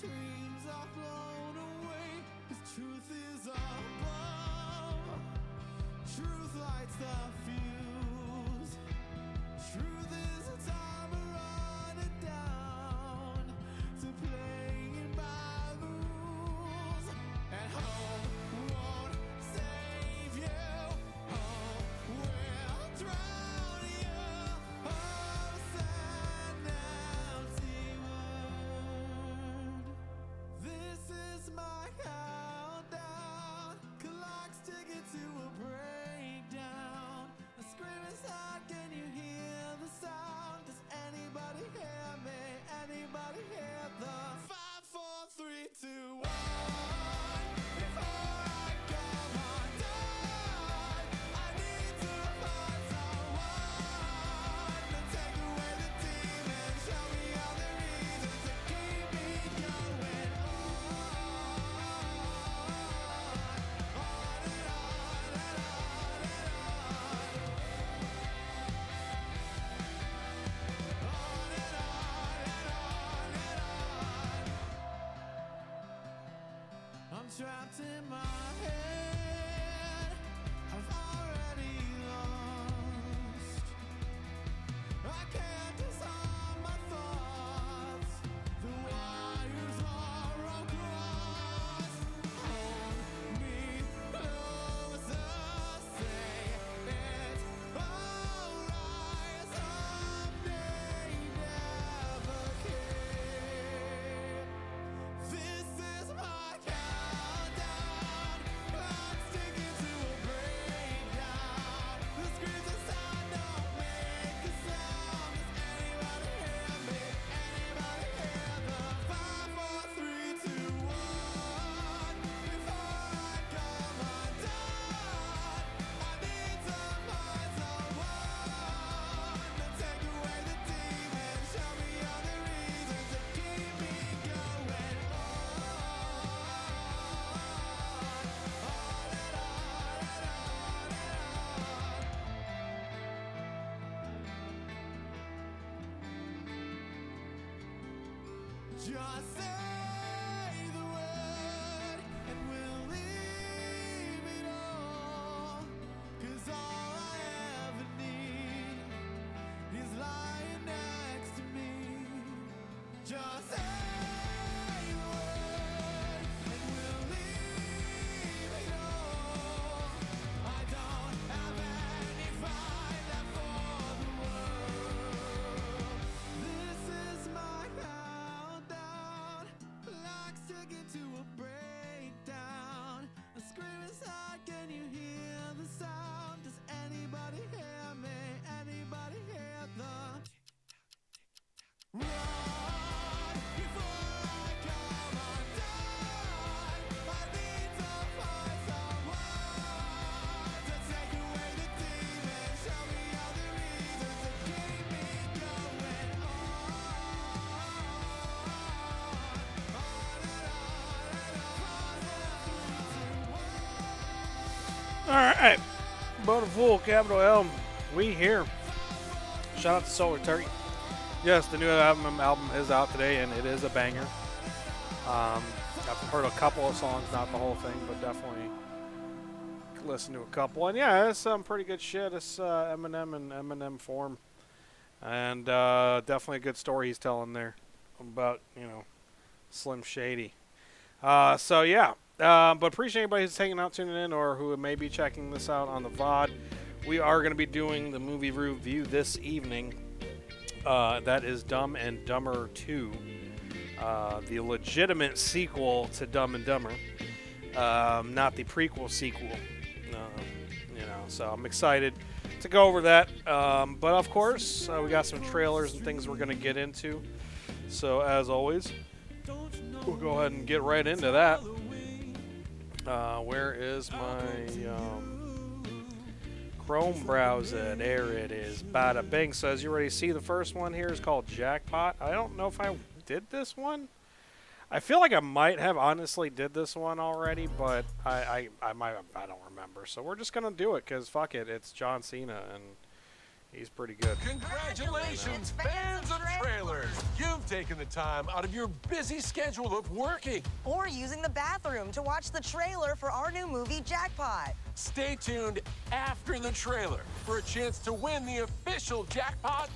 dreams are blown away, 'cause truth is above. Truth lights the fuse. Truth is a timer running down to playing by the rules. And hope won't save you. Hope will drown you. Hope's an empty word. This is my countdown. Clock's ticking to a breakdown. I scream inside, can you hear the sound? Does anybody hear me? Anybody hear the 5, 4, 3, 2, 1? Before I come undone, I need to find someone to take away the demons, show me all the reasons to keep me going on and on and on and on. On and on and on and on. I'm trapped in my head. I've already lost. I can't disarm my thoughts. The wires are all crossed. Hold me closer. Say it's alright. Someday never came. This is my countdown. Clock's ticking to a breakdown. The screams inside don't make a sound. Does anybody hear me? Anybody hear the 5, 4, 3, 2, 1? Before I come undone, I need to find someone to take away the demons, show me all the reasons to keep me going on and on. Just say the word and we'll leave it all. 'Cause all I ever need is lying next to me. Just say the word and we'll leave it all. I don't have any fight left for the world. This is my countdown. Clock's ticking to a breakdown. I scream inside, can you hear the sound? Does anybody hear me? Anybody hear the run before I come undone? I need to find someone to take away the demons, show me all the reasons to keep me going on and on and on. All right, Boat of Fool, capital L. We here. Shout out to Solar Turkey. Yes, the new album is out today, and it is a banger. I've heard a couple of songs, not the whole thing, but definitely listen to a couple. And yeah, it's some pretty good shit. It's Eminem and Eminem form, and definitely a good story he's telling there about Slim Shady. So yeah. But appreciate anybody who's hanging out, tuning in, or who may be checking this out on the VOD. We are going to be doing the movie review this evening. That is Dumb and Dumber 2, the legitimate sequel to Dumb and Dumber, not the prequel sequel. So I'm excited to go over that. But of course, we got some trailers and things we're going to get into. So as always, we'll go ahead and get right into that. Where is my Chrome browser? There it is. Bada bing. So as you already see, the first one here is called Jackpot. I don't know if I did this one. I feel like I might have honestly did this one already, but I don't remember. So we're just gonna do it because fuck it, it's John Cena, and He's pretty good. Congratulations, fans of trailers! You've taken the time out of your busy schedule of working. Or using the bathroom to watch the trailer for our new movie, Jackpot. Stay tuned after the trailer for a chance to win the official jackpot.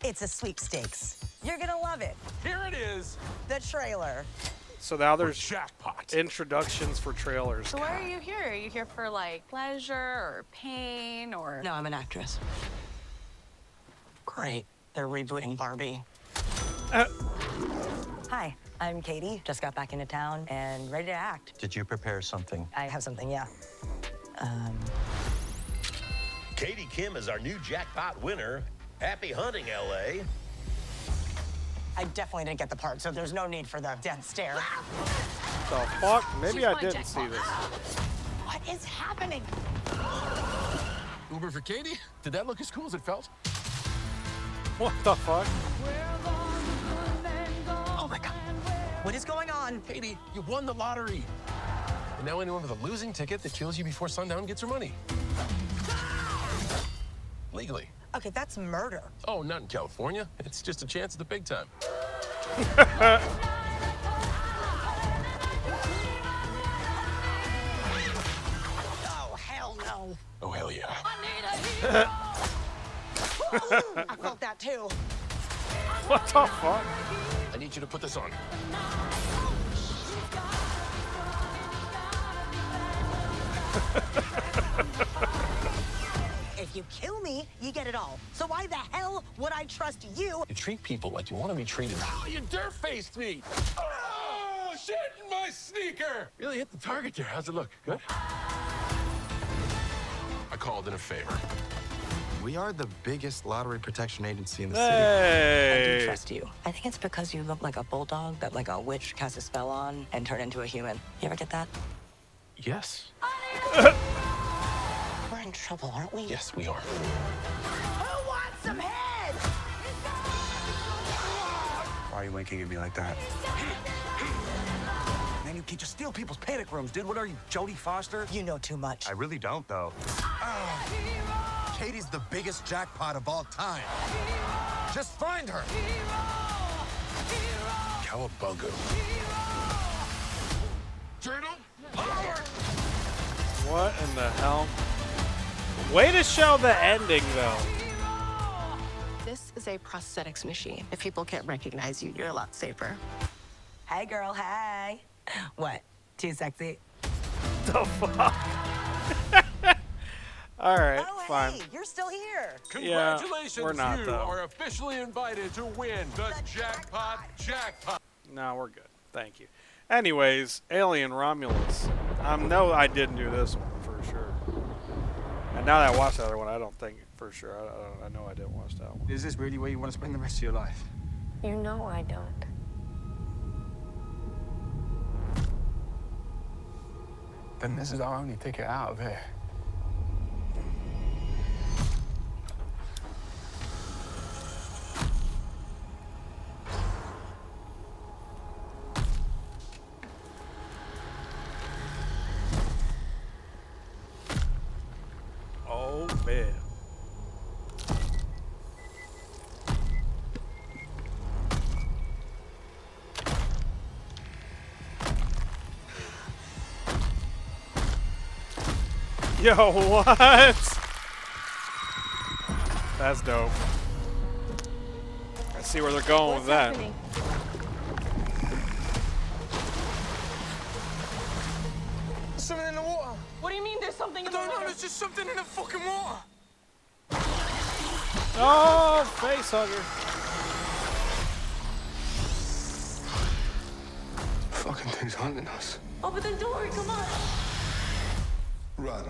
It's a sweepstakes. You're gonna love it. Here it is. The trailer. So now there's Jackpot. introductions for trailers. So why are you here? Are you here for like pleasure or pain or? No, I'm an actress. Great. They're rebooting Barbie. Hi, I'm Katie. Just got back into town and ready to act. Did you prepare something? I have something, yeah. Katie Kim is our new jackpot winner. Happy hunting, LA. I definitely didn't get the part, so there's no need for the death stare. The fuck? Maybe She's I my didn't jackpot. see this. What is happening? Uber for Katie? Did that look as cool as it felt? What the fuck? Oh my God. What is going on? Katie, you won the lottery. And now anyone with a losing ticket that kills you before sundown gets her money. Legally. Okay, that's murder. Oh, not in California. It's just a chance at the big time. Oh, hell no. Oh, hell yeah. I felt that too. What the fuck? I need you to put this on. If you kill me, you get it all. So why the hell would I trust you? You treat people like you want to be treated. Oh, you dirt-faced me! Oh, shit in my sneaker! Really hit the target there. How's it look? Good? I called in a favor. We are the biggest lottery protection agency in the city. I Hey. do trust you. I think it's because you look like a bulldog that like a witch cast a spell on and turned into a human. You ever get that? Yes. We're in trouble, aren't we? Yes, we are. Who wants some head? Why are you winking at me like that? Man, you can't just steal people's panic rooms, dude. What are you, Jodie Foster? You know too much. I really don't, though. Katie's the biggest jackpot of all time. Just find her. Cowabunga. Journal power! What in the hell? Way to show the ending, though. This is a prosthetics machine. If people can't recognize you, you're a lot safer. Hey, girl, hey. What? Too sexy? The fuck? All right, Oh, fine. hey, you're still here. Congratulations, we're not, you though. are officially invited to win the jackpot. No, we're good. Thank you. Anyways, Alien Romulus. No, I didn't do this one for sure. And now that I watched the other one, I don't think for sure. I know I didn't watch that one. Is this really where you want to spend the rest of your life? You know I don't. Then this is our only ticket out of here. Oh man. Yo, what? That's dope. I see where they're going with that. Something in the water. What do you mean there's something in I don't know. There's just something in the fucking water. Oh, face hugger. Fucking thing's hunting us. Open the door, come on. Run.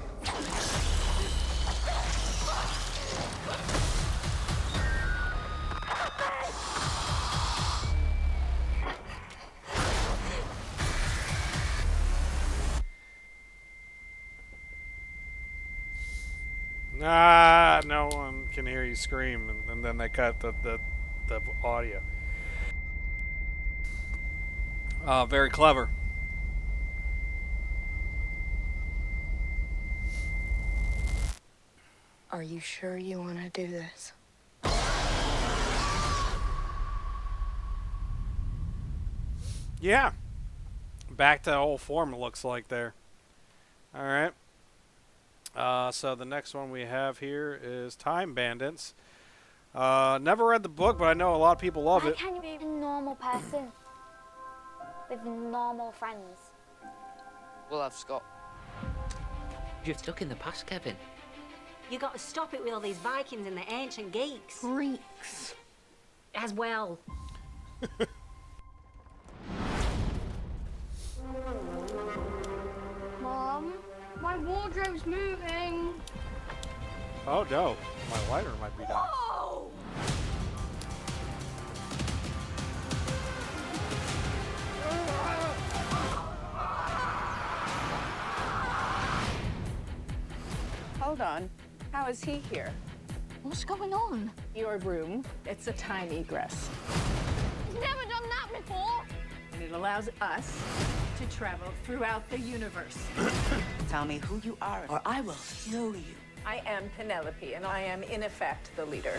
Ah, no one can hear you scream, and then they cut the audio. Very clever. Are you sure you want to do this? Yeah. Back to old form, it looks like there. All right. So the next one we have here is Time Bandits. Never read the book, but I know a lot of people love Why it. can't you be a normal person with normal friends? We'll have Scott. You're stuck in the past, Kevin. You got to stop it with all these Vikings and the ancient geeks. Greeks. As well. Mom, my wardrobe's moving. Oh no, my lighter might be down. Whoa! Hold on. How is he here? What's going on? Your room. It's a time egress. He's never done that before. And it allows us to travel throughout the universe. Tell me who you are, or I will kill you. I am Penelope, and I am, in effect, the leader.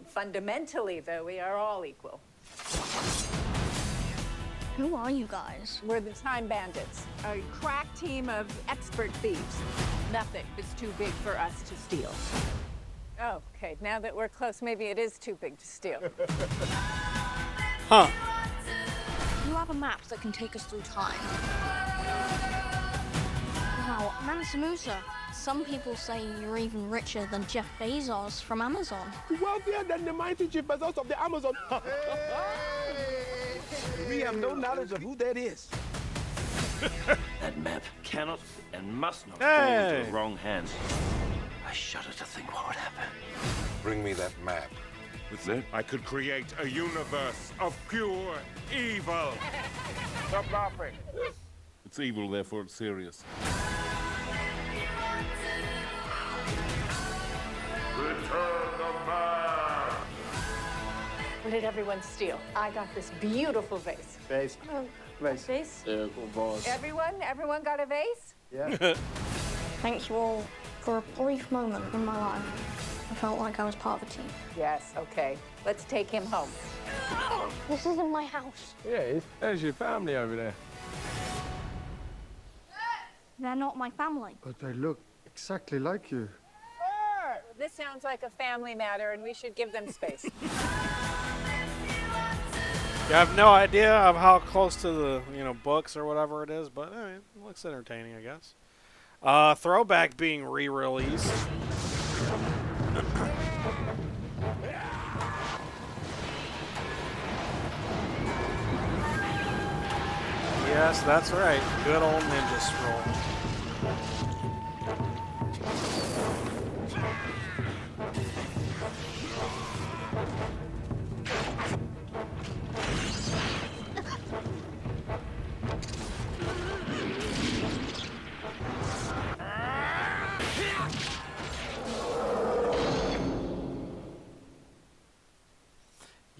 Fundamentally, though, we are all equal. Who are you guys? We're the Time Bandits, a crack team of expert thieves. Nothing is too big for us to steal. Oh, okay, now that we're close, maybe it is too big to steal. Huh. You have a map that can take us through time. Wow, Mansa, some people say you're even richer than Jeff Bezos from Amazon. Wealthier than the mighty Jeff Bezos of the Amazon. We have no knowledge of who that is. That map cannot and must not fall Hey. into the wrong hands. I shudder to think what would happen. Bring me that map. With that, I could create a universe of pure evil. Stop laughing. It's evil, therefore it's serious. Return the map. What did everyone steal? I got this beautiful vase. Vase. Vase? Everyone got a vase? Yeah. Thank you all. For a brief moment in my life, I felt like I was part of a team. Yes, okay. Let's take him home. This isn't my house. Yeah, there's your family over there. They're not my family. But they look exactly like you. This sounds like a family matter, and we should give them space. Yeah, I have no idea of how close to the books or whatever it is, but it looks entertaining, I guess. Throwback being re-released. Yes, that's right. Good old Ninja Scroll.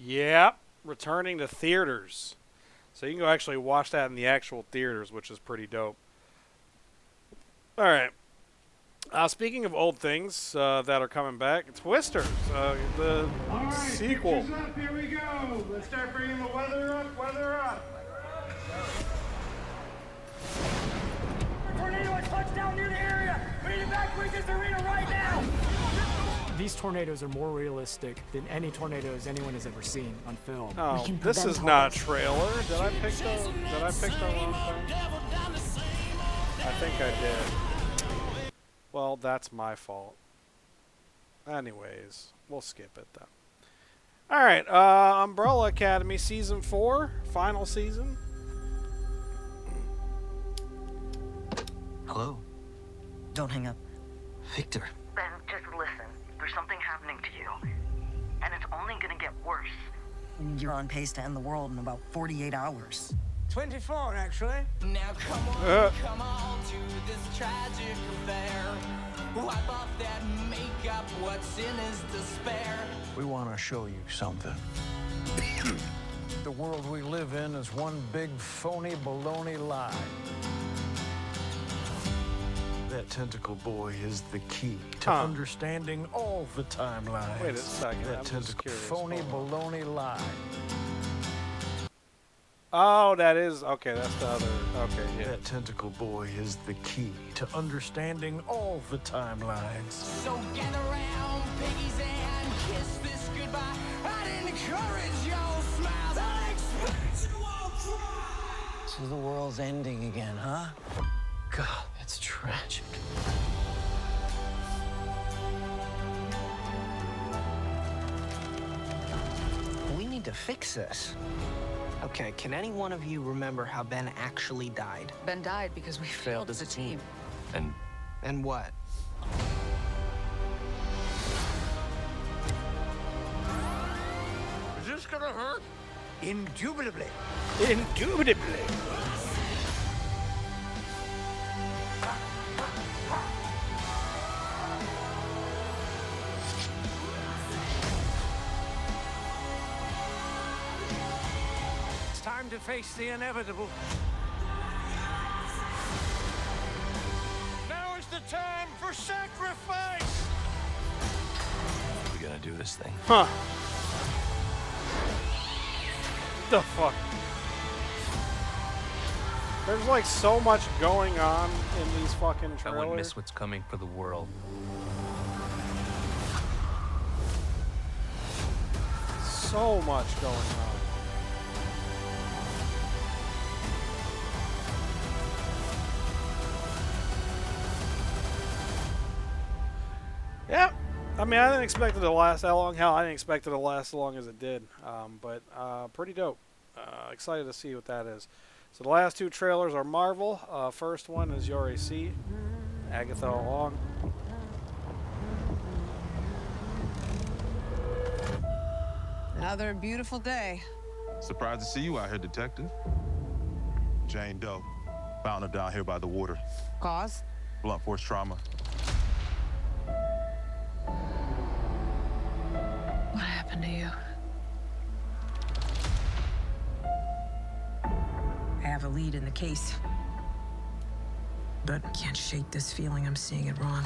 Yep, returning to theaters. So you can go actually watch that in the actual theaters, which is pretty dope. All right. Speaking of old things that are coming back, Twisters, the sequel. Up, here we go. Let's start bringing the weather up, weather up. Tornado has touched down near the area. We need to evacuate this arena right now. These tornadoes are more realistic than any tornadoes anyone has ever seen on film. Oh, this is not a trailer. Did I pick the wrong thing? I think I did. Well, that's my fault. Anyways, we'll skip it then. All right, Umbrella Academy Season 4, final season. Hello? Don't hang up. Victor. Ben, just listen. There's something happening to you. And it's only gonna get worse. You're on pace to end the world in about 48 hours. 24, actually. Now come on to this tragic affair. Wipe off that makeup, what's in is despair. We want to show you something. The world we live in is one big phony baloney lie. That That tentacle boy is the key to Huh. understanding all the timelines. Wait a second, That I'm just tentacle curious. phony Hold on. baloney lie. Oh, that is okay. That's the other. Okay, yeah. That tentacle boy is the key to understanding all the timelines. So gather round, piggies, and kiss this goodbye. I'd encourage your smiles. I expect you all cry. So the world's ending again, huh? God, it's tragic. We need to fix this. Okay, can any one of you remember how Ben actually died? Ben died because we failed as a team. And what? Is this gonna hurt? Indubitably. Indubitably. It's time to face the inevitable. Now is the time for sacrifice. We gotta do this thing. Huh. The fuck? There's like so much going on in these fucking I wouldn't trailers. miss what's coming for the world. So much going on. Yeah, I mean, I didn't expect it to last that long. Hell, I didn't expect it to last as long as it did. But pretty dope. Excited to see what that is. So the last two trailers are Marvel. First one is Yuri C. Agatha Long. Another beautiful day. Surprised to see you out here, Detective. Jane Doe. Found her down here by the water. Cause? Blunt force trauma. What happened to you? I have a lead in the case, but can't shake this feeling I'm seeing it wrong.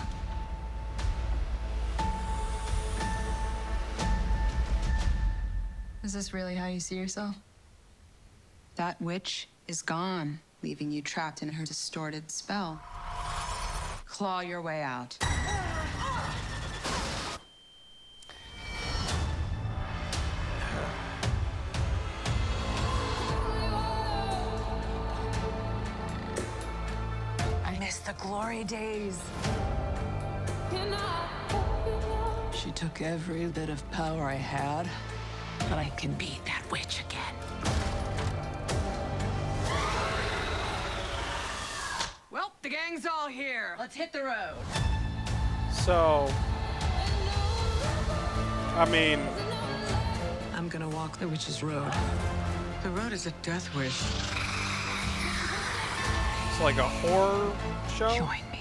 Is this really how you see yourself? That witch is gone, leaving you trapped in her distorted spell. Claw your way out. I miss the glory days. She took every bit of power I had, but I can beat that witch again. Well, the gang's all here. Let's hit the road. So, I mean, I'm gonna walk the witch's road. The road is a death wish. it's like a horror show. Join me.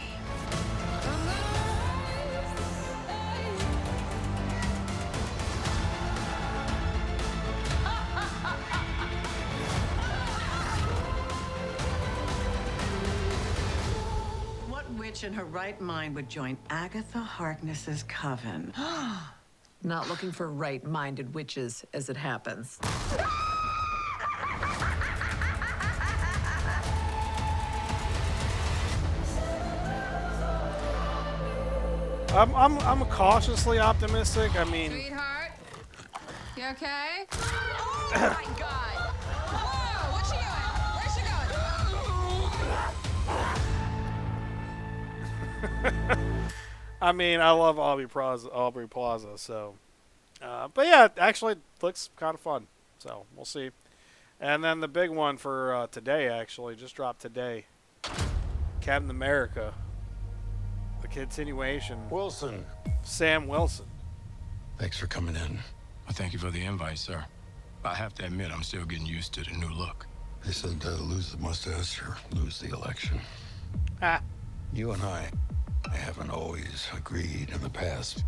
What witch in her right mind would join Agatha Harkness's coven? Not looking for right-minded witches, as it happens. I'm cautiously optimistic. I mean, Sweetheart, you okay? Oh my God! Whoa, what's she doing? Where's she going? I mean, I love Aubrey Plaza, so. But yeah, it actually looks kind of fun. So we'll see. And then the big one for today, actually, just dropped today. Captain America. The continuation. Wilson. Sam Wilson. Thanks for coming in. Well, thank you for the invite, sir. I have to admit, I'm still getting used to the new look. They said lose the mustache or lose the election. Ah. You and I haven't always agreed in the past,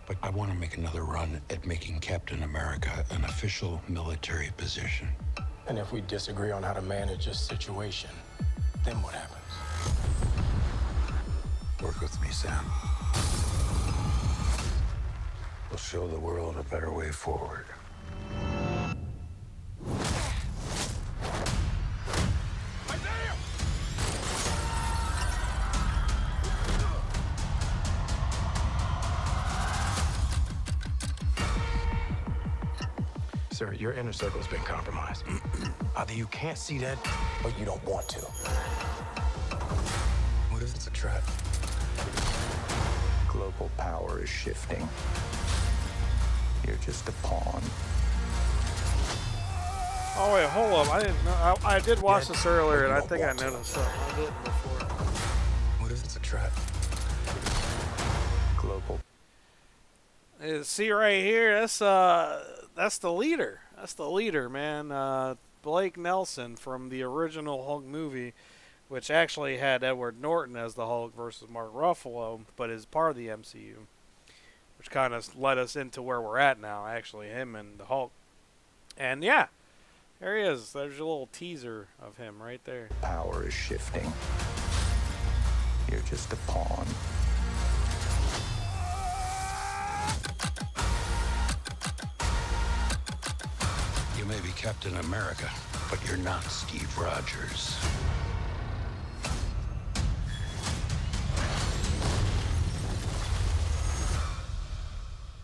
but I want to make another run at making Captain America an official military position. And if we disagree on how to manage this situation, then what happens? Work with me, Sam. We'll show the world a better way forward. Sir, your inner circle's been compromised. Either you can't see that, or you don't want to. What if it's a trap? Global power is shifting. You're just a pawn. Oh wait, hold up! I didn't know. I did watch this earlier, and I think I noticed something I didn't before. What if it's a trap? Global. See right here, that's the leader. That's the leader, man. Blake Nelson from the original Hulk movie, which actually had Edward Norton as the Hulk versus Mark Ruffalo, but is part of the MCU, which kind of led us into where we're at now. Actually, him and the Hulk, and yeah, there he is. There's your little teaser of him right there. Power is shifting. You're just a pawn. You may be Captain America, but you're not Steve Rogers.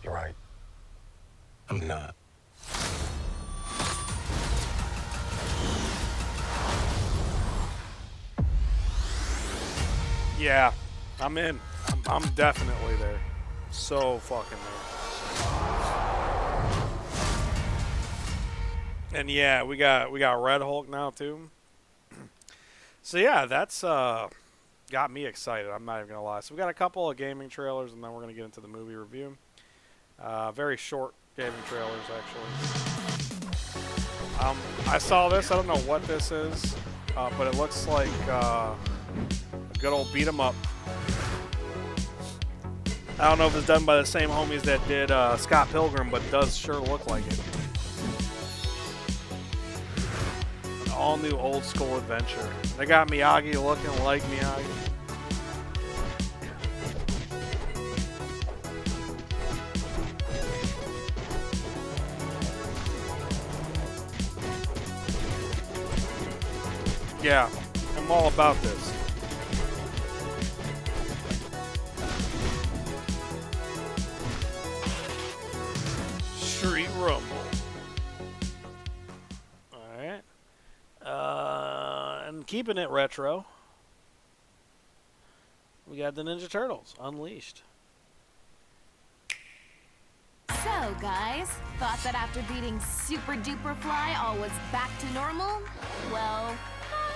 You're right. I'm not. Yeah, I'm in. I'm definitely there. So fucking there. And yeah, we got Red Hulk now too. So yeah, that's got me excited. I'm not even gonna lie. So we got a couple of gaming trailers, and then we're gonna get into the movie review. Very short gaming trailers, actually. I saw this. I don't know what this is, but it looks like a good old beat 'em up. I don't know if it's done by the same homies that did Scott Pilgrim, but it does sure look like it. An all-new old-school adventure. They got Miyagi looking like Miyagi. Yeah, I'm all about this. Street Rumble. Alright. And keeping it retro, we got the Ninja Turtles Unleashed. So, guys, thought that after beating Super Duper Fly, all was back to normal? Well, not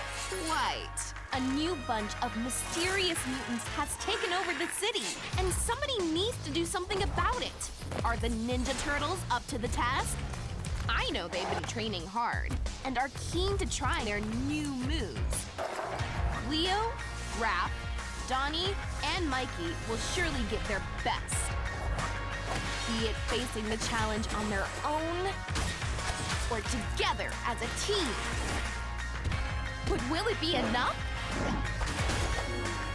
quite. A new bunch of mysterious mutants has taken over the city, and somebody needs to do something about it. Are the Ninja Turtles up to the task? I know they've been training hard, and are keen to try their new moves. Leo, Raph, Donnie, and Mikey will surely give their best. Be it facing the challenge on their own, or together as a team. But will it be enough?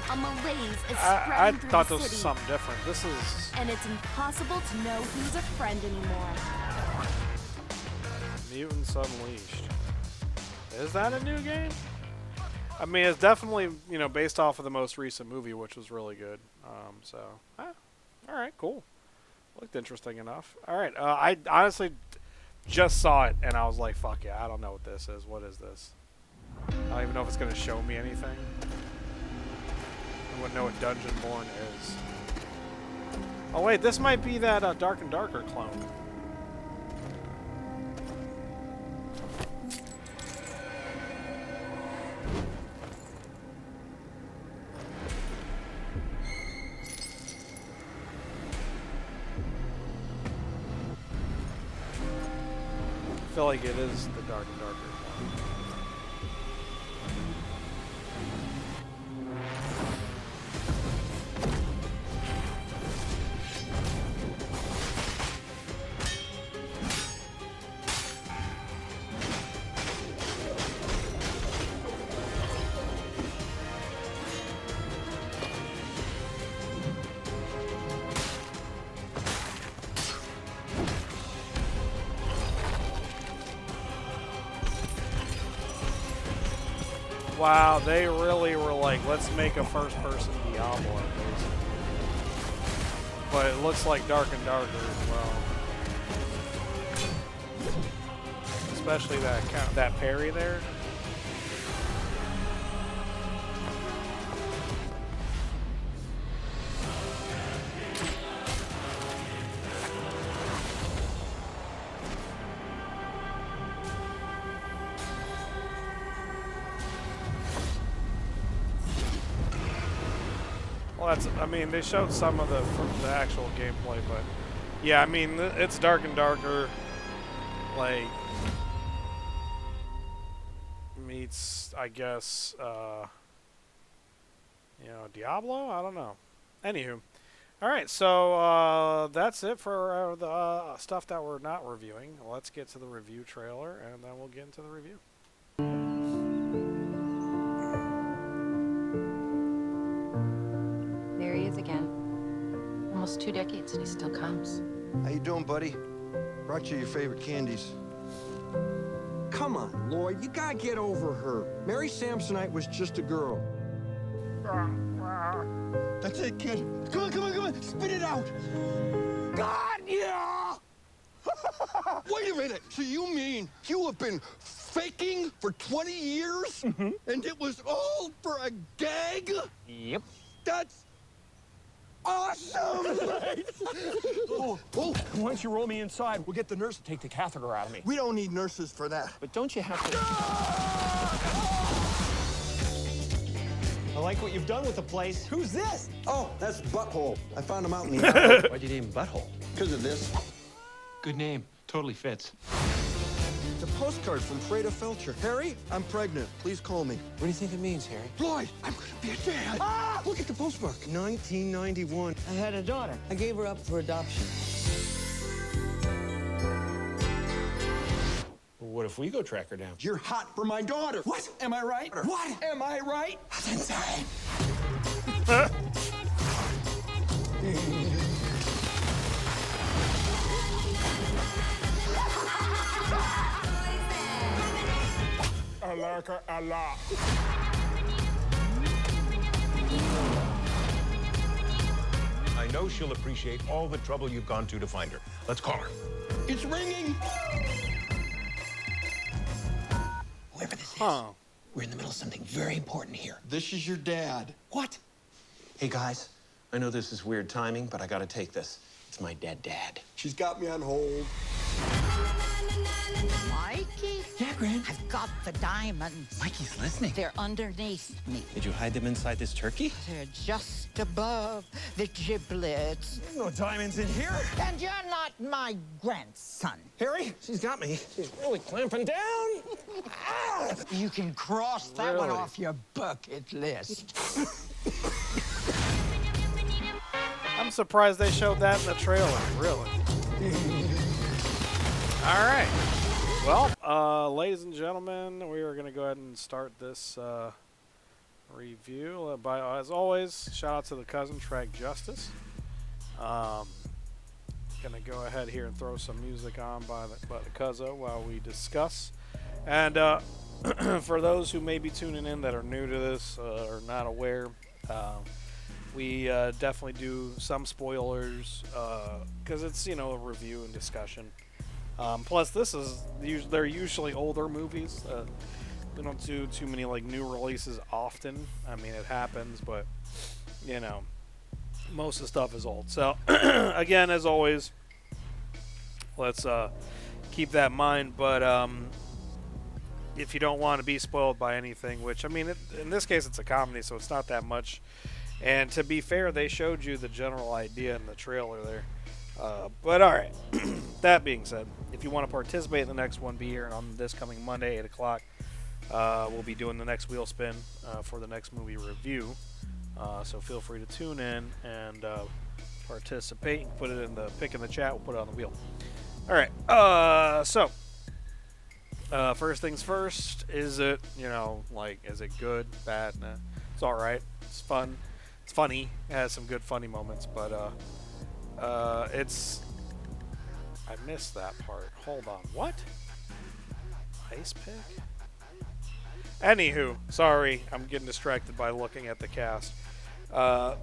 A malaise is spreading I through thought the this was city, something different. This is and it's impossible to know who's a friend anymore. Mutants Unleashed. Is that a new game? I mean, it's definitely, you know, based off of the most recent movie, which was really good. All right, cool. Looked interesting enough. All right, I honestly just saw it, and I was like, fuck yeah, I don't know what this is. What is this? I don't even know if it's going to show me anything. I wouldn't know what Dungeon Born is. Oh wait, this might be that Dark and Darker clone. I feel like it is the Dark and Darker clone. Wow, they really were like, let's make a first-person Diablo, basically. But it looks like Dark and Darker as well. Especially that parry there. Well, I mean, they showed some of the actual gameplay, but yeah, I mean, it's Dark and Darker, like, meets, I guess, Diablo? I don't know. Anywho. Alright, so that's it for the stuff that we're not reviewing. Let's get to the review trailer, and then we'll get into the review. There he is again. Almost 2 decades and he still comes. How you doing, buddy? Brought you your favorite candies. Come on, Lloyd, you gotta get over her. Mary Samsonite was just a girl. That's it, kid. Come on, come on, come on. Spit it out. God, yeah! Wait a minute. So you mean you have been faking for 20 years? And it was all for a gag? Yep. That's awesome! Oh, why don't you roll me inside? We'll get the nurse to take the catheter out of me. We don't need nurses for that. But don't you have to... I like what you've done with the place. Who's this? Oh, that's Butthole. I found him out in the alley. Why'd you name him Butthole? Because of this. Good name. Totally fits. It's a postcard from Freda Felcher. Harry, I'm pregnant. Please call me. What do you think it means, Harry? Lloyd, I'm gonna be a dad. Ah! Look at the postmark. 1991. I had a daughter. I gave her up for adoption. What if we go track her down? You're hot for my daughter. What? Am I right? What? Am I right? That's insane. I like her a lot. I know she'll appreciate all the trouble you've gone to find her. Let's call her. It's ringing. Whoever this is, Huh. we're in the middle of something very important here. This is your dad. What? Hey, guys, I know this is weird timing, but I gotta take this. It's my dead dad. She's got me on hold. Mikey? Yeah, Gran? I've got the diamonds. Mikey's listening. They're underneath me. Did you hide them inside this turkey? They're just above the giblets. There's no diamonds in here. And you're not my grandson. Harry, she's got me. She's really clamping down. You can cross that one Really? off your bucket list. I'm surprised they showed that in the trailer, really. All right. Well, ladies and gentlemen, we are going to go ahead and start this review. As always, shout out to the cousin, Track Justice. Going to go ahead here and throw some music on by the Cuzzo while we discuss. And for those who may be tuning in that are new to this or not aware, we definitely do some spoilers because it's, a review and discussion. Plus, they're usually older movies. We don't do too many new releases often. I mean, it happens, but most of the stuff is old. So, again, as always, let's keep that in mind. But if you don't want to be spoiled by anything, which, I mean, in this case, it's a comedy, so it's not that much. And to be fair, they showed you the general idea in the trailer there. But all right, that being said, if you want to participate in the next one, be here on this coming Monday, 8 o'clock. We'll be doing the next wheel spin for the next movie review. So feel free to tune in and participate. You can put it in the pick in the chat. We'll put it on the wheel. All right. So first things first. Is it is it good, bad? Nah. It's all right. It's fun. It's funny. It has some good funny moments, but I missed that part. Hold on. What? Ice pick? Anywho, sorry, I'm getting distracted by looking at the cast. So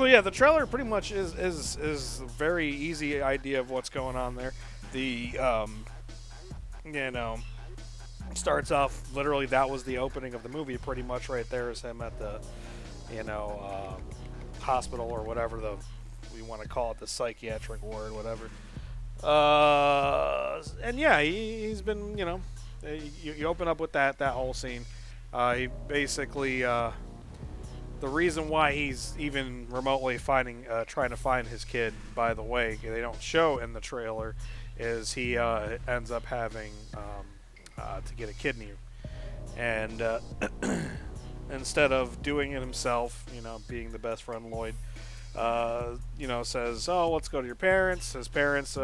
yeah, the trailer pretty much is a very easy idea of what's going on there. The you know, starts off literally that was the opening of the movie. Pretty much right there is him at the hospital or whatever we want to call it, the psychiatric ward, whatever. And yeah, he's been, you open up with that whole scene. He basically, the reason why he's even remotely trying to find his kid, by the way, they don't show in the trailer, is he ends up having to get a kidney. And instead of doing it himself, being the best friend Lloyd, says, oh, let's go to your parents. His parents,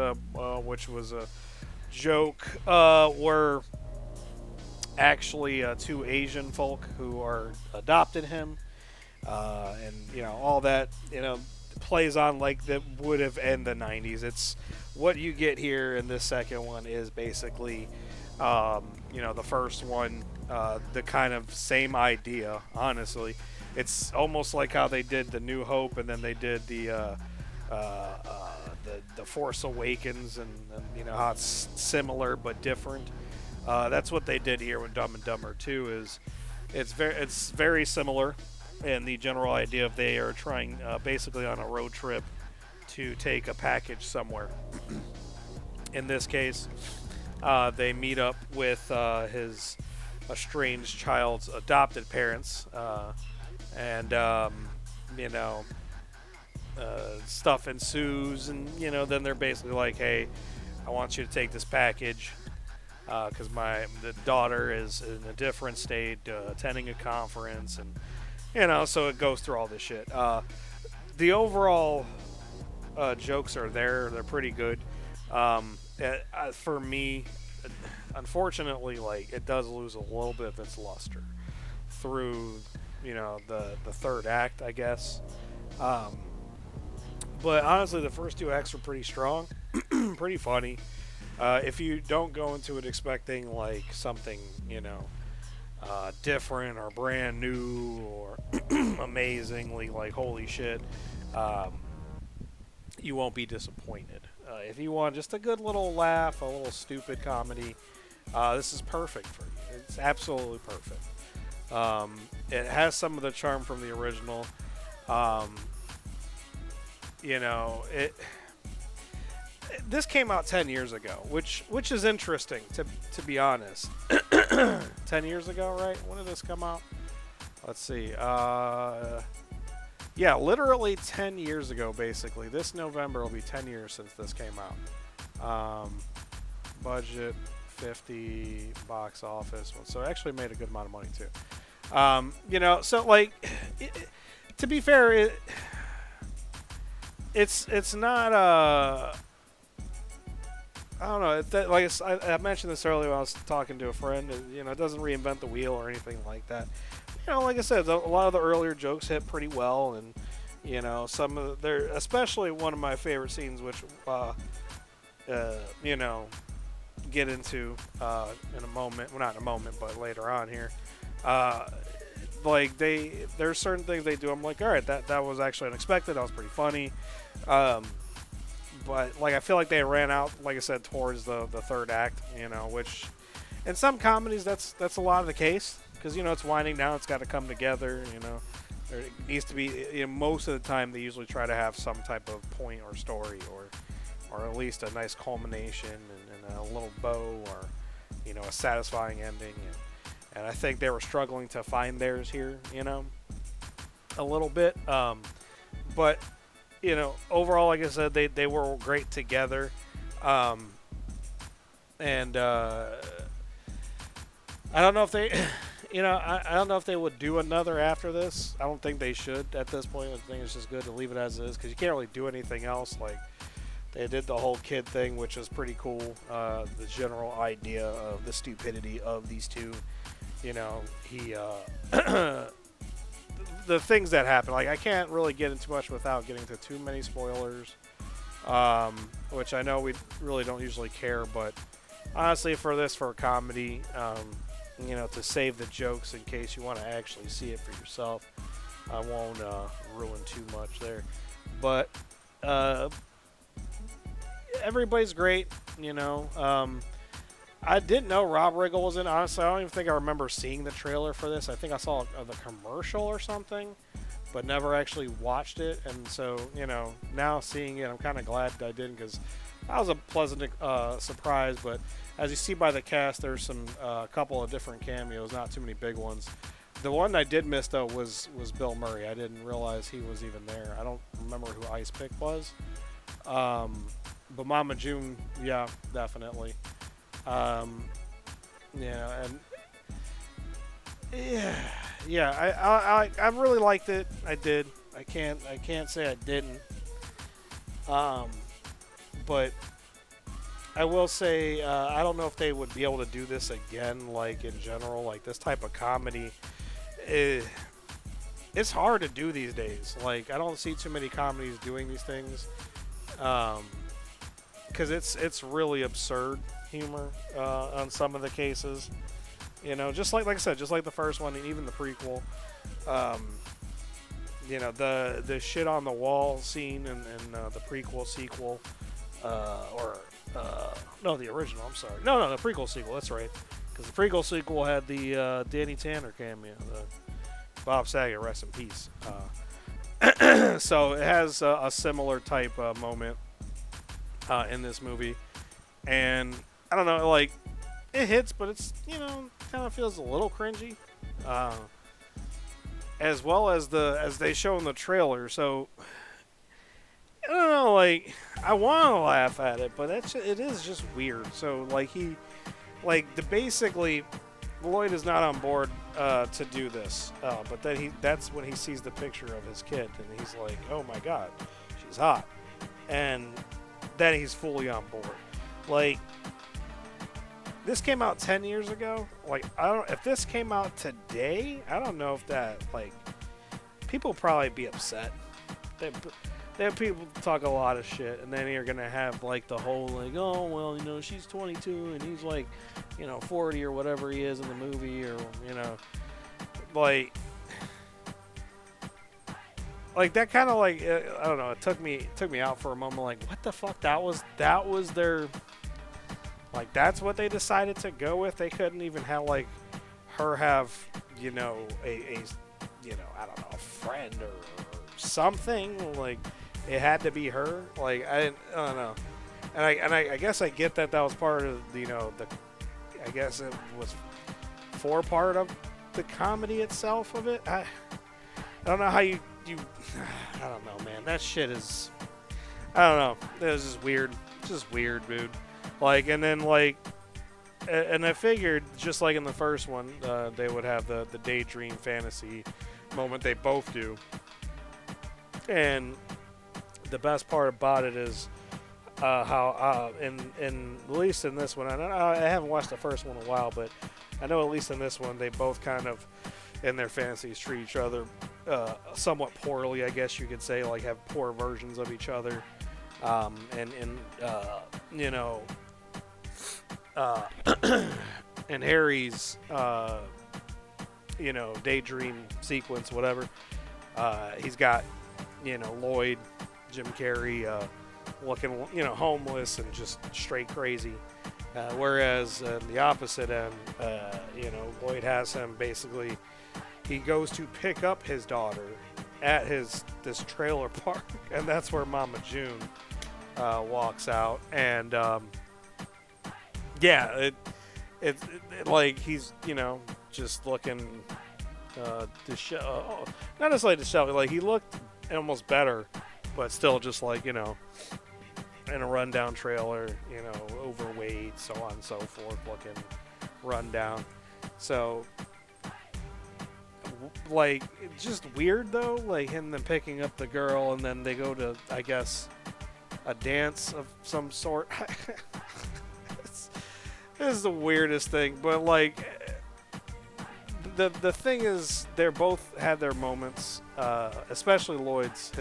which was a joke, were actually two Asian folk who are adopted him. And, all that, plays on like that would have in the 90s. It's what you get here in this second one is basically, the first one, the kind of same idea, honestly. It's almost like how they did the New Hope, and then they did the Force Awakens, and how it's similar but different. That's what they did here with Dumb and Dumber 2. It's very similar, in the general idea of they are trying basically on a road trip to take a package somewhere. In this case, they meet up with his estranged child's adopted parents. And stuff ensues, and then they're basically like, hey, I want you to take this package because the daughter is in a different state, attending a conference, and so it goes through all this shit. The overall jokes are there; they're pretty good. For me, unfortunately, like, it does lose a little bit of its luster through the third act, I guess. But honestly, the first two acts are pretty strong, pretty funny. If you don't go into it expecting like something, different or brand new or amazingly like holy shit, you won't be disappointed. If you want just a good little laugh, a little stupid comedy, this is perfect for you. It's absolutely perfect. It has some of the charm from the original. This came out 10 years ago, which is interesting to be honest. 10 years ago, right? When did this come out? Let's see. Yeah, literally 10 years ago, basically. This November will be 10 years since this came out. Budget 50, box office. So it actually made a good amount of money too. So like, to be fair, it's not I don't know. Like I mentioned this earlier when I was talking to a friend. It doesn't reinvent the wheel or anything like that. Like I said, a lot of the earlier jokes hit pretty well, and some of especially one of my favorite scenes, which get into in a moment. Well, not in a moment, but later on here. Like there's certain things they do. I'm like, all right, that was actually unexpected. That was pretty funny. But like I feel like they ran out, like I said, towards the third act. Which in some comedies that's a lot of the case, because it's winding down. It's got to come together. There needs to be. Most of the time they usually try to have some type of point or story, or at least a nice culmination and a little bow, or a satisfying ending. And I think they were struggling to find theirs here, a little bit. But, overall, like I said, they were great together. And I don't know if they, I don't know if they would do another after this. I don't think they should at this point. I think it's just good to leave it as is, because you can't really do anything else. Like, they did the whole kid thing, which is pretty cool. The general idea of the stupidity of these two. The things that happen, like I can't really get into much without getting to too many spoilers, which I know we really don't usually care, but honestly for a comedy, you know, to save the jokes in case you want to actually see it for yourself. I won't ruin too much there. But everybody's great, you know. I didn't know Rob Riggle was in it. Honestly, I don't even think I remember seeing the trailer for this. I think I saw the commercial or something, but never actually watched it. And so, you know, now seeing it, I'm kind of glad I didn't, because that was a pleasant surprise. But as you see by the cast, there's some couple of different cameos, not too many big ones. The one I did miss, though, was Bill Murray. I didn't realize he was even there. I don't remember who Ice Pick was. But Mama June, yeah, definitely. Yeah, and I really liked it. I did. I can't say I didn't. But I will say I don't know if they would be able to do this again. Like in general, like this type of comedy, it's hard to do these days. Like I don't see too many comedies doing these things. Because it's really absurd humor on some of the cases, you know, just like I said, just like the first one and even the prequel. You know, the shit on the wall scene and the prequel sequel, no, the original. I'm sorry, no, the prequel sequel. That's right, because the prequel sequel had the Danny Tanner cameo, the Bob Saget, rest in peace. So it has a similar type moment in this movie, and I don't know, like it hits, but it's, you know, kind of feels a little cringy, as well as they show in the trailer. So I don't know, like I want to laugh at it, but it is just weird. So basically Lloyd is not on board to do this, but then that's when he sees the picture of his kid, and he's like, oh my god, she's hot, and then he's fully on board. Like, this came out 10 years ago. Like, if this came out today, I don't know if that, like, people probably be upset. They have people talk a lot of shit, and then you're gonna have like the whole like, oh well, you know, she's 22 and he's like, you know, 40 or whatever he is in the movie, or you know, like that kind of like I don't know. It took me out for a moment. Like, what the fuck? That was their, like, that's what they decided to go with. They couldn't even have like her have, you know, a you know, I don't know, a friend or something. Like, it had to be her. Like, I don't know. And I guess I get that was part of the, you know, I guess it was for part of the comedy itself of it. I don't know how you I don't know, man. That shit is, I don't know. It was just weird. It's just weird, dude. Like, and then like, and I figured just like in the first one, they would have the daydream fantasy moment. They both do. And the best part about it is how in at least in this one, I haven't watched the first one in a while, but I know at least in this one they both kind of in their fantasies treat each other somewhat poorly, I guess you could say, like have poor versions of each other, and you know, in Harry's you know, daydream sequence, whatever, he's got, you know, Lloyd, Jim Carrey, looking, you know, homeless and just straight crazy, whereas the opposite end, you know, Lloyd has him basically. He goes to pick up his daughter at this trailer park, and that's where Mama June walks out. And yeah, it like he's, you know, just looking not necessarily disheveled. Like, he looked almost better, but still just like, you know, in a rundown trailer, you know, overweight, so on and so forth, looking rundown. So, like, it's just weird though, like him then picking up the girl and then they go to, I guess, a dance of some sort. This is the weirdest thing, but like the thing is, they're both had their moments, especially Lloyd's.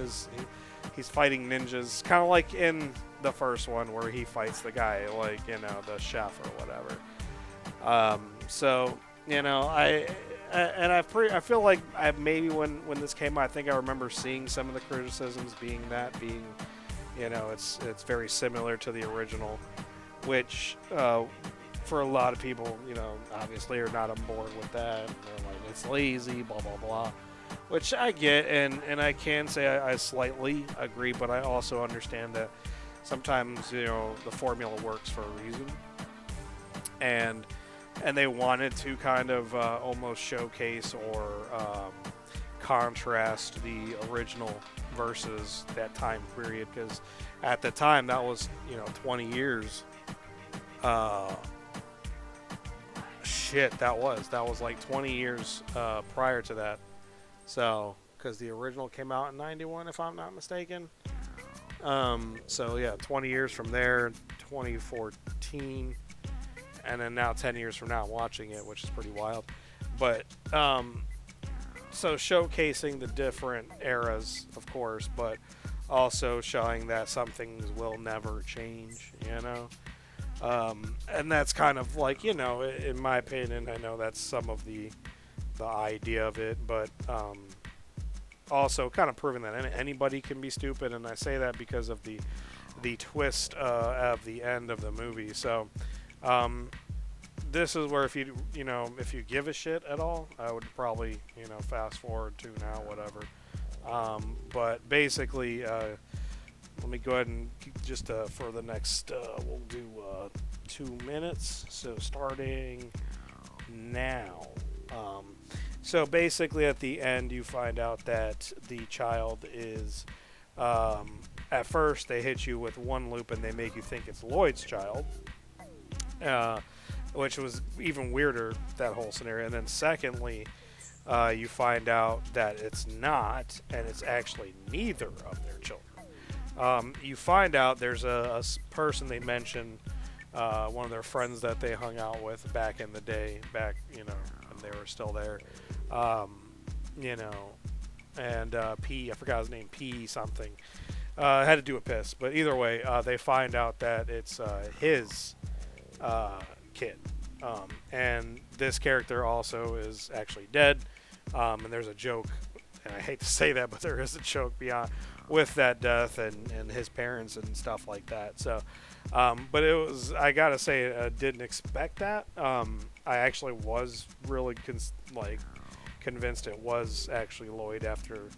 He's fighting ninjas, kind of like in the first one where he fights the guy, like, you know, the chef or whatever. So You know, I feel like maybe when this came out, I think I remember seeing some of the criticisms being, you know, it's very similar to the original, which for a lot of people, you know, obviously are not on board with that. They're like, it's lazy, blah blah blah, which I get, and I can say I slightly agree, but I also understand that sometimes, you know, the formula works for a reason, and they wanted to kind of almost showcase or contrast the original versus that time period, because at the time that was, you know, 20 years. That was like 20 years prior to that. So, because the original came out in 91, if I'm not mistaken. So yeah, 20 years from there, 2014. And then now 10 years from now watching it, which is pretty wild. But so showcasing the different eras, of course, but also showing that some things will never change, you know. And that's kind of like, you know, in my opinion, I know that's some of the idea of it, but also kind of proving that anybody can be stupid. And I say that because of the twist of the end of the movie. So this is where if you give a shit at all, I would probably, you know, fast forward to now, whatever. But basically, let me go ahead and just for the next, we'll do 2 minutes. So starting now. So basically at the end, you find out that the child is, at first they hit you with one loop and they make you think it's Lloyd's child. Which was even weirder, that whole scenario. And then secondly, you find out that it's not, and it's actually neither of their children. You find out there's a person they mentioned, one of their friends that they hung out with back in the day, you know, when they were still there, you know, and I forgot his name, P something, had to do with piss. But either way, they find out that it's his kid, and this character also is actually dead, and there's a joke, and I hate to say that, but there is a joke beyond with that death and his parents and stuff like that. So but it was, I gotta say, I didn't expect that. I actually was really convinced it was actually Lloyd after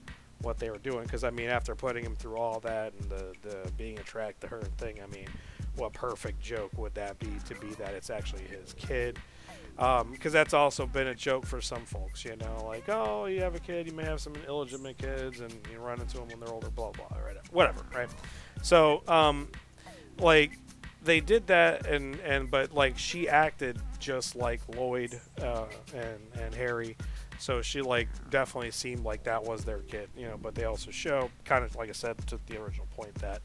what they were doing, because I mean, after putting him through all that and the being attracted to her thing, I mean, what perfect joke would that be to be that it's actually his kid? Because that's also been a joke for some folks, you know, like, oh, you have a kid, you may have some illegitimate kids, and you run into them when they're older, blah blah, right? Whatever, right? So, like, they did that, but like she acted just like Lloyd and Harry, so she like definitely seemed like that was their kid, you know. But they also show, kind of like I said to the original point, that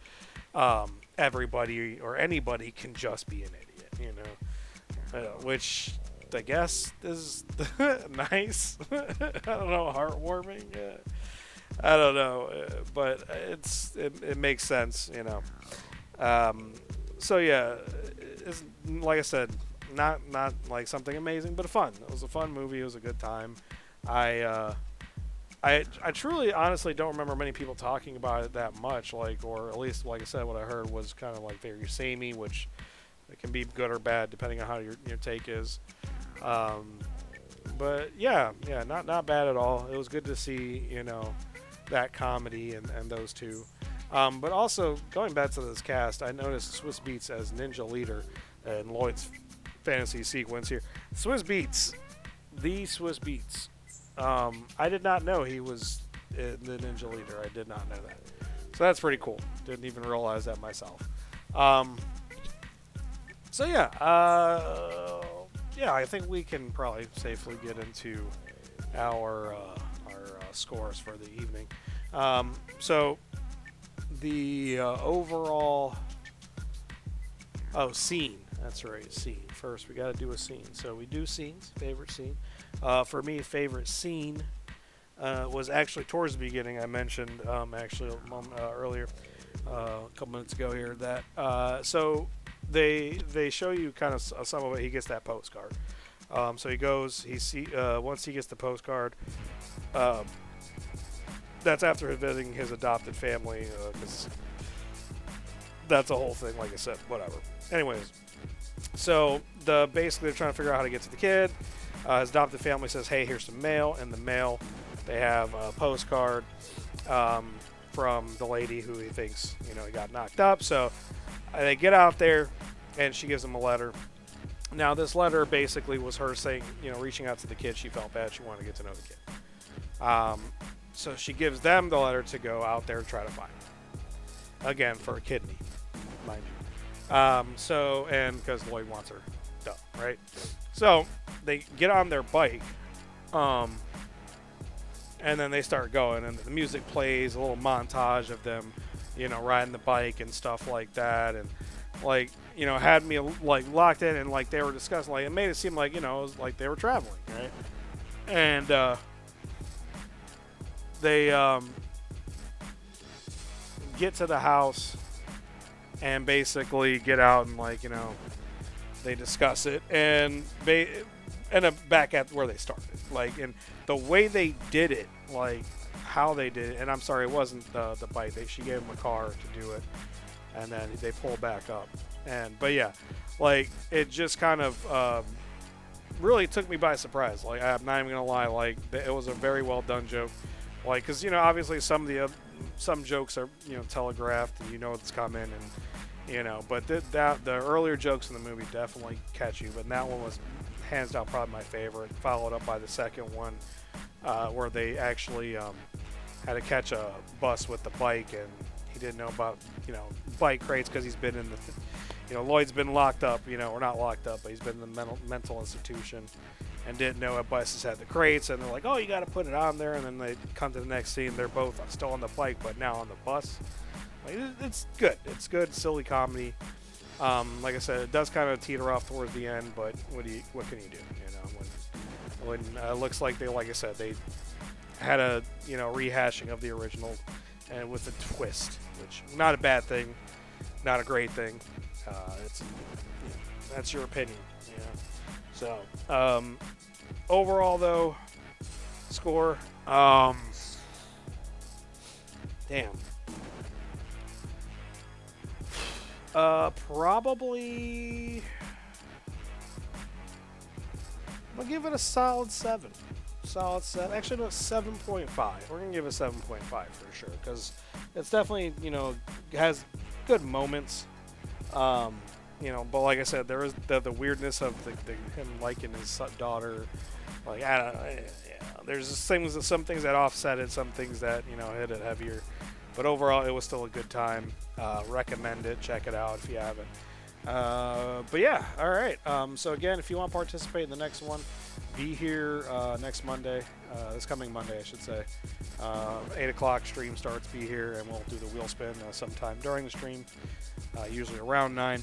everybody or anybody can just be an idiot, you know, which I guess is nice. I don't know, heartwarming. I don't know, but it makes sense, you know. So yeah, it's, like I said, not like something amazing, but fun. It was a fun movie. It was a good time. I truly, honestly don't remember many people talking about it that much, like, or at least, like I said, what I heard was kind of like very samey, which it can be good or bad depending on how your take is. But yeah, not bad at all. It was good to see, you know, that comedy and those two. But also, going back to this cast, I noticed Swiss Beats as Ninja Leader in Lloyd's fantasy sequence here. Swiss Beats. I did not know he was the Ninja Leader. I did not know that. So that's pretty cool. Didn't even realize that myself. So yeah, I think we can probably safely get into our scores for the evening. So the overall scene. That's right, scene. First, we got to do a scene. So we do scenes. Favorite scene. For me, favorite scene was actually towards the beginning. I mentioned actually a moment earlier, a couple minutes ago here, that so they show you kind of some of it. He gets that postcard So he goes. Once he gets the postcard, that's after visiting his adopted family. 'Cause that's a whole thing. Like I said, whatever. Anyways, so basically they're trying to figure out how to get to the kid. His adopted family says, "Hey, here's some mail." In the mail, they have a postcard from the lady who he thinks, he got knocked up. So they get out there, and she gives him a letter. Now, this letter basically was her saying, reaching out to the kid. She felt bad. She wanted to get to know the kid. So she gives them the letter to go out there and try to find him. Again, for a kidney, mind you. And because Lloyd wants her done, right? So they get on their bike, and then they start going, and the music plays, a little montage of them, riding the bike and stuff like that, and had me locked in, and they were discussing, it made it seem like, it was like they were traveling, right? And they get to the house and basically get out and they discuss it and end up back at where they started. And the way they did it, how they did it, and I'm sorry, it wasn't the bike. She gave him a car to do it, and then they pulled back up. But yeah, it just kind of really took me by surprise. I'm not even gonna lie, it was a very well done joke. Because obviously some jokes are telegraphed and it's coming, and but the earlier jokes in the movie definitely catch you. But that one was hands down probably my favorite, followed up by the second one where they actually had to catch a bus with the bike, and he didn't know about bike crates because he's been in the Lloyd's been locked up, or not locked up, but he's been in the mental institution, and didn't know what buses had the crates, and they're like, oh, you got to put it on there, and then they come to the next scene, they're both still on the bike but now on the bus. It's good. It's good, silly comedy. Like I said, it does kind of teeter off towards the end, but what can you do? When it looks like like I said, they had a rehashing of the original, and with a twist, which not a bad thing, not a great thing. It's that's your opinion. So overall though, score, damn. Probably I'm gonna give it a solid 7. Solid 7. Actually, no, 7.5. We're gonna give it 7.5 for sure, because it's definitely has good moments. But like I said, there is the weirdness of him liking his daughter. I don't know. There's just some things that offset it, some things that hit it heavier. But overall, it was still a good time. Recommend it. Check it out if you haven't. But yeah, all right. So again, if you want to participate in the next one, be here next Monday. This coming Monday, I should say. 8 o'clock stream starts. Be here, and we'll do the wheel spin sometime during the stream. Usually around 9.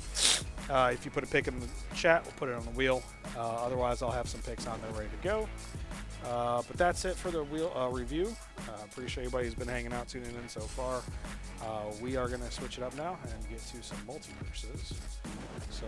If you put a pick in the chat, we'll put it on the wheel. Otherwise, I'll have some picks on there ready to go. But that's it for the wheel review. Appreciate everybody who's been hanging out, tuning in so far. We are going to switch it up now and get to some multiverses. So